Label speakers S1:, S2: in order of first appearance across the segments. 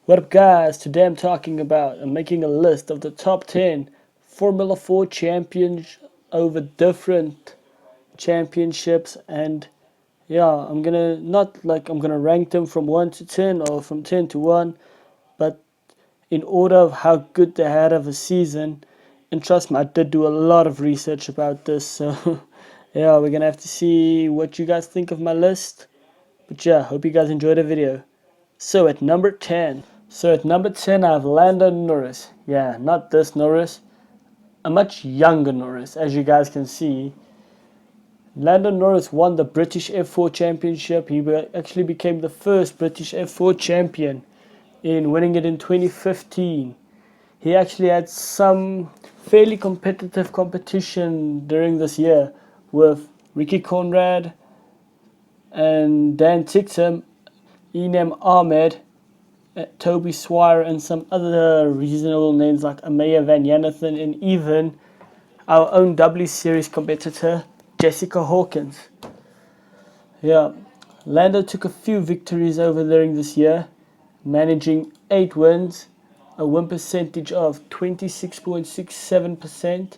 S1: What up, guys? Today I'm making a list of the top 10 Formula 4 champions over different championships, and I'm gonna rank them from 1 to 10 or from 10 to 1, but in order of how good they had of a season. And trust me, I did do a lot of research about this, so yeah, we're gonna have to see what you guys think of my list. But yeah, hope you guys enjoyed the video. So at number 10, I have Lando Norris. Yeah, not this Norris, a much younger Norris. As you guys can see, Lando Norris won the British F4 Championship. He actually became the first British F4 champion in winning it in 2015. He actually had some fairly competitive competition during this year with Ricky Conrad and Dan Ticktum, Enem Ahmed, Toby Swire, and some other reasonable names like Amaya Van Janathan, and even our own W Series competitor, Jessica Hawkins. Yeah, Lando took a few victories over during this year, managing 8 wins, a win percentage of 26.67%,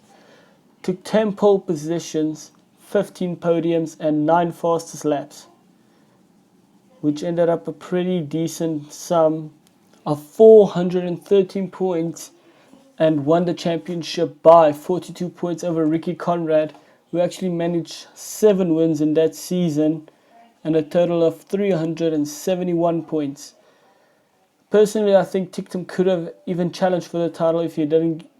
S1: took 10 pole positions, 15 podiums, and 9 fastest laps, which ended up a pretty decent sum of 413 points, and won the championship by 42 points over Ricky Conrad, who actually managed 7 wins in that season and a total of 371 points. Personally, I think Ticktum could have even challenged for the title if he didn't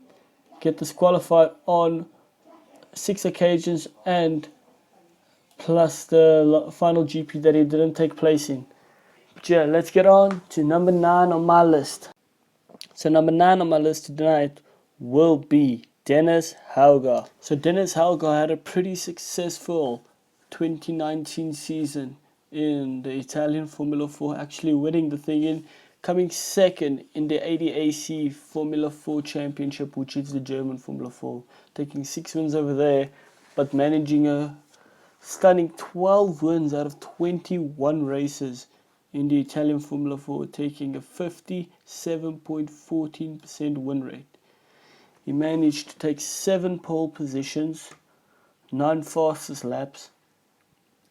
S1: get disqualified on 6 occasions, and plus the final GP that he didn't take place in. But yeah, let's get on to number 9 on my list. So number 9 on my list tonight will be Dennis Hauger. So Dennis Hauger had a pretty successful 2019 season in the Italian Formula 4, actually winning the thing in, coming second in the ADAC Formula 4 Championship, which is the German Formula 4, taking 6 wins over there, but managing a stunning 12 wins out of 21 races in the Italian Formula 4, taking a 57.14% win rate. He managed to take 7 pole positions, 9 fastest laps,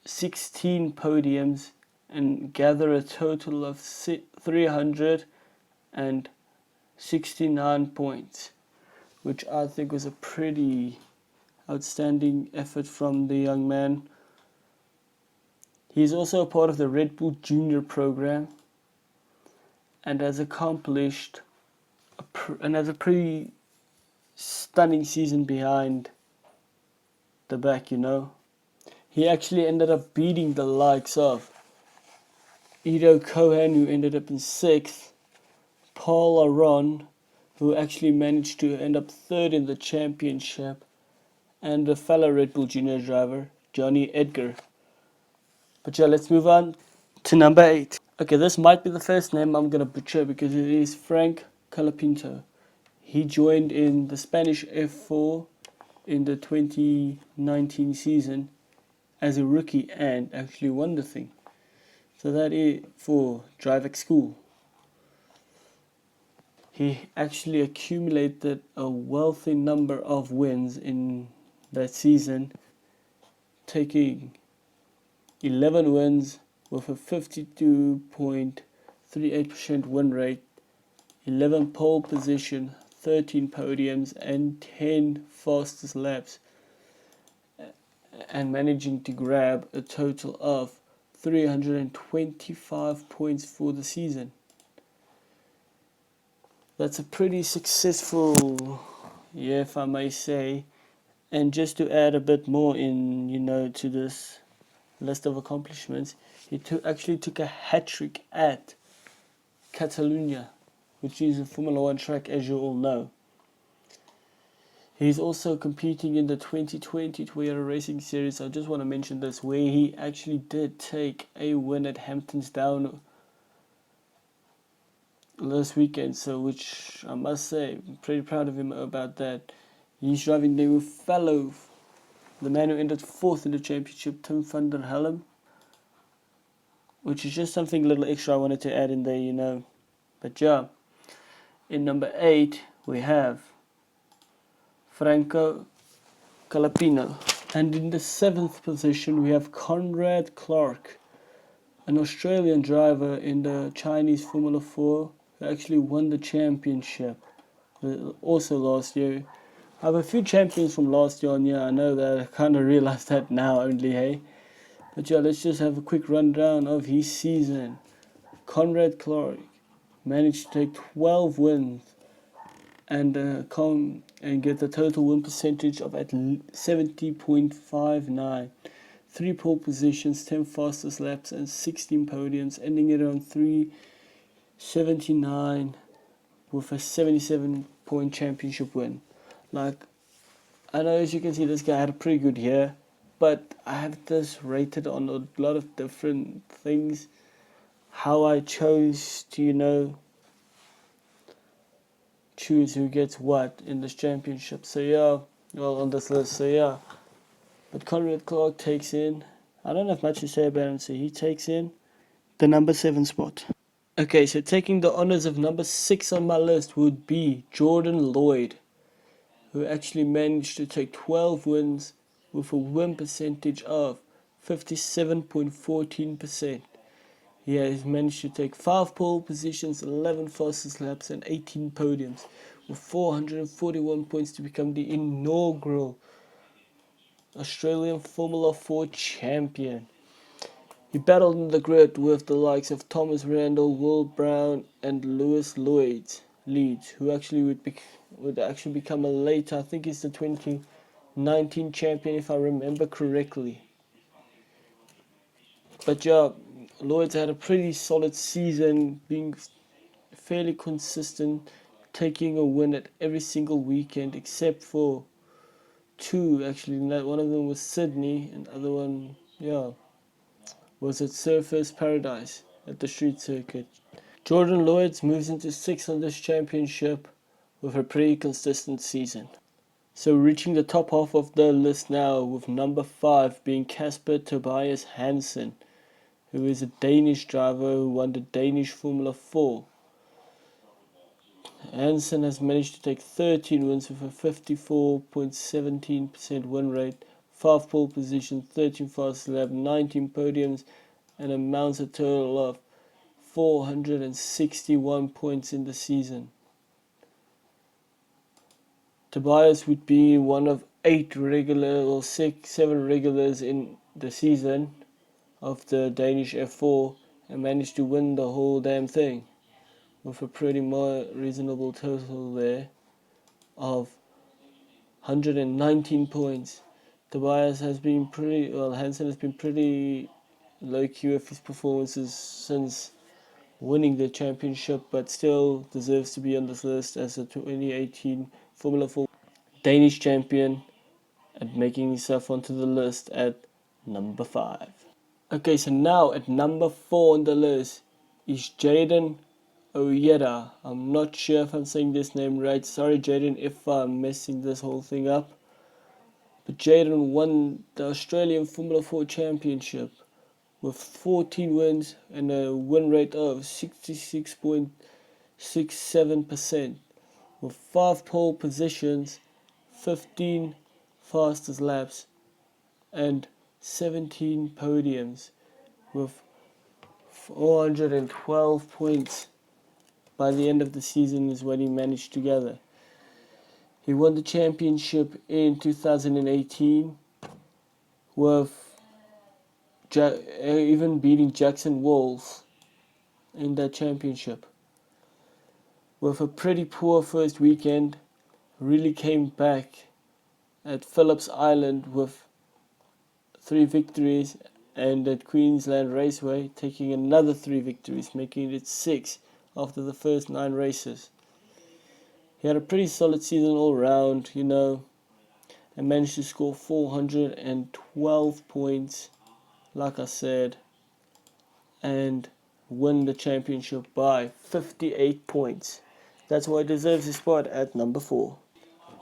S1: 16 podiums, and gather a total of 369 points, which I think was a pretty outstanding effort from the young man. He is also a part of the Red Bull Junior program and has accomplished and has a pretty stunning season behind the back. He actually ended up beating the likes of Ido Cohen, who ended up in 6th, Paul Aron, who actually managed to end up 3rd in the championship, and a fellow Red Bull Junior driver, Johnny Edgar. But yeah, let's move on to number 8. Okay, this might be the first name I'm gonna butcher because it is Frank Colapinto. He joined in the Spanish F4 in the 2019 season as a rookie and actually won the thing. So that is for DriveX School. He actually accumulated a wealthy number of wins in that season, taking 11 wins with a 52.38% win rate, 11 pole position, 13 podiums, and 10 fastest laps, and managing to grab a total of 325 points for the season. That's a pretty successful year, if I may say. And just to add a bit more to this list of accomplishments, he actually took a hat-trick at Catalunya, which is a Formula 1 track, as you all know. He's also competing in the 2020 Toyota Racing Series. I just want to mention this, where he actually did take a win at Hamptons Down last weekend, so which I must say, I'm pretty proud of him about that. He's driving there with the man who ended 4th in the championship, Tim van der Helm, which is just something a little extra I wanted to add in there. But yeah, in number 8 we have Franco Colapinto. And in the 7th position we have Conrad Clark, an Australian driver in the Chinese Formula 4 who actually won the championship also last year. I have a few champions from last year on here, I know that, I kind of realized that now only, hey? But yeah, let's just have a quick rundown of his season. Conrad Clark managed to take 12 wins and get a total win percentage of at 70.59. 3 pole positions, 10 fastest laps, and 16 podiums, ending it on 379 with a 77-point championship win. Like, I know, as you can see, this guy had a pretty good year, but I have this rated on a lot of different things. How I chose to, choose who gets what in this championship. So yeah, well, on this list, so yeah. But Conrad Clark takes in, I don't have much to say about him, so he takes in the number 7 spot. Okay, so taking the honors of number 6 on my list would be Jordan Lloyd, who actually managed to take 12 wins with a win percentage of 57.14%. He has managed to take 5 pole positions, 11 fastest laps, and 18 podiums, with 441 points to become the inaugural Australian Formula 4 champion. He battled in the grid with the likes of Thomas Randall, Will Brown, and Lewis Leeds, who actually would actually become a later, I think he's the 2019 champion if I remember correctly. But yeah, Lloyd's had a pretty solid season, being fairly consistent, taking a win at every single weekend except for 2 actually. One of them was Sydney, and the other one, was at Surfers Paradise at the street circuit. Jordan Lloyd moves into 6th on this championship with a pretty consistent season. So reaching the top half of the list now, with number 5 being Casper Tobias Hansen, who is a Danish driver who won the Danish Formula 4. Hansen has managed to take 13 wins with a 54.17% win rate, 5 pole positions, 13 fast lap, 19 podiums, and amounts a total of 461 points in the season. Tobias would be one of 8 regular or 7 regulars in the season of the Danish F4 and managed to win the whole damn thing with a pretty more reasonable total there of 119 points. Tobias has been Hansen has been pretty low-key with his performances since winning the championship, but still deserves to be on this list as a 2018 Formula 4 Danish champion and making himself onto the list at number 5. Okay, so now at number 4 on the list is Jaden Oyeda. I'm not sure if I'm saying this name right. Sorry, Jaden, if I'm messing this whole thing up. But Jaden won the Australian Formula 4 Championship with 14 wins and a win rate of 66.67%, with 5 pole positions, 15 fastest laps, and 17 podiums, with 412 points by the end of the season is what he managed to gather. He won the championship in 2018 with even beating Jackson Walls in that championship. With a pretty poor first weekend, really came back at Phillips Island with 3 victories, and at Queensland Raceway taking another 3 victories, making it 6 after the first 9 races. He had a pretty solid season all round, and managed to score 412 points, like I said, and win the championship by 58 points. That's why he deserves his spot at number 4.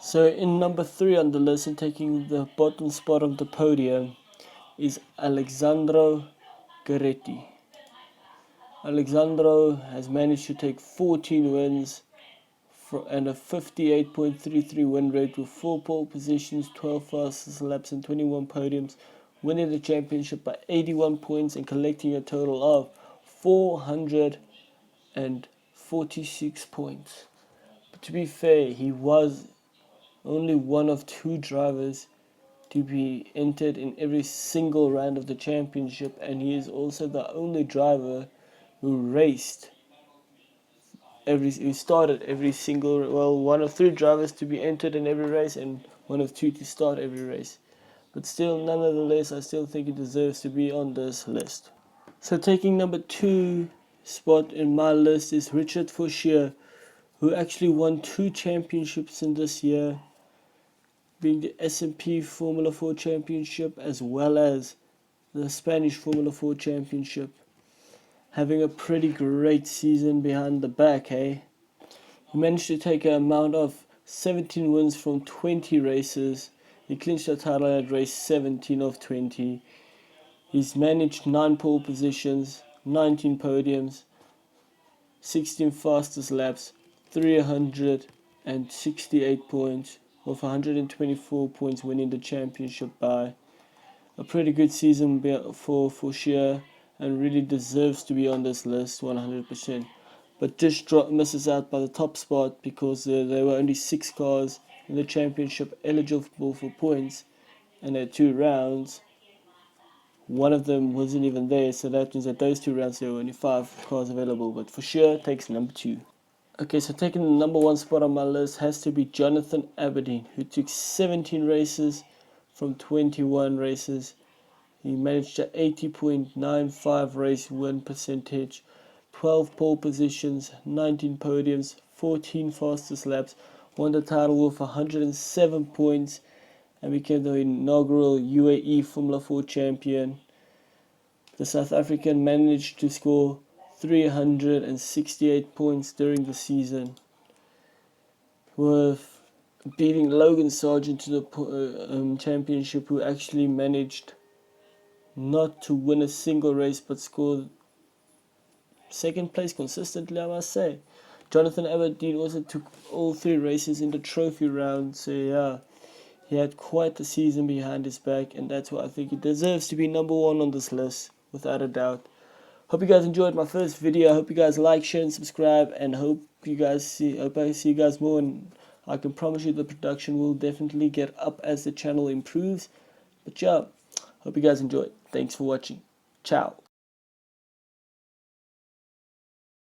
S1: So in number 3 on the list and taking the bottom spot of the podium is Alessandro Gueretti. Alexandro has managed to take 14 wins and a 58.33 win rate with 4 pole positions, 12 fastest laps and 21 podiums, winning the championship by 81 points and collecting a total of 446 points. But to be fair, he was only one of 2 drivers to be entered in every single round of the championship, and he is also the only driver who started every single, one of 3 drivers to be entered in every race and one of 2 to start every race. But still, nonetheless, I still think he deserves to be on this list. So taking number 2 spot in my list is Richard Fauchier, who actually won 2 championships in this year, being the S&P Formula 4 Championship as well as the Spanish Formula 4 Championship. Having a pretty great season behind the back, eh? He managed to take an amount of 17 wins from 20 races. He clinched the title at race 17 of 20. He's managed 9 pole positions, 19 podiums, 16 fastest laps, 368 points, with 124 points winning the championship by. A pretty good season for Fauchier, and really deserves to be on this list 100%. But just misses out by the top spot because there were only 6 cars in the championship eligible for points, and at 2 rounds, one of them wasn't even there, so that means that those 2 rounds there were only 5 cars available. But Fauchier takes number 2. Okay, so taking the number 1 spot on my list has to be Jonathan Aberdeen, who took 17 races from 21 races. He managed an 80.95 race win percentage, 12 pole positions, 19 podiums, 14 fastest laps, won the title with 107 points, and became the inaugural UAE Formula 4 champion. The South African managed to score 368 points during the season, with beating Logan Sargent to the championship, who actually managed not to win a single race but scored 2nd place consistently, I must say. Jonathan Aberdeen also took all 3 races in the trophy round, so yeah, he had quite the season behind his back, and that's why I think he deserves to be number 1 on this list, without a doubt. Hope you guys enjoyed my first video. I hope you guys like, share, and subscribe, and hope I see you guys more, and I can promise you the production will definitely get up as the channel improves. But yeah, hope you guys enjoyed. Thanks for watching. Ciao.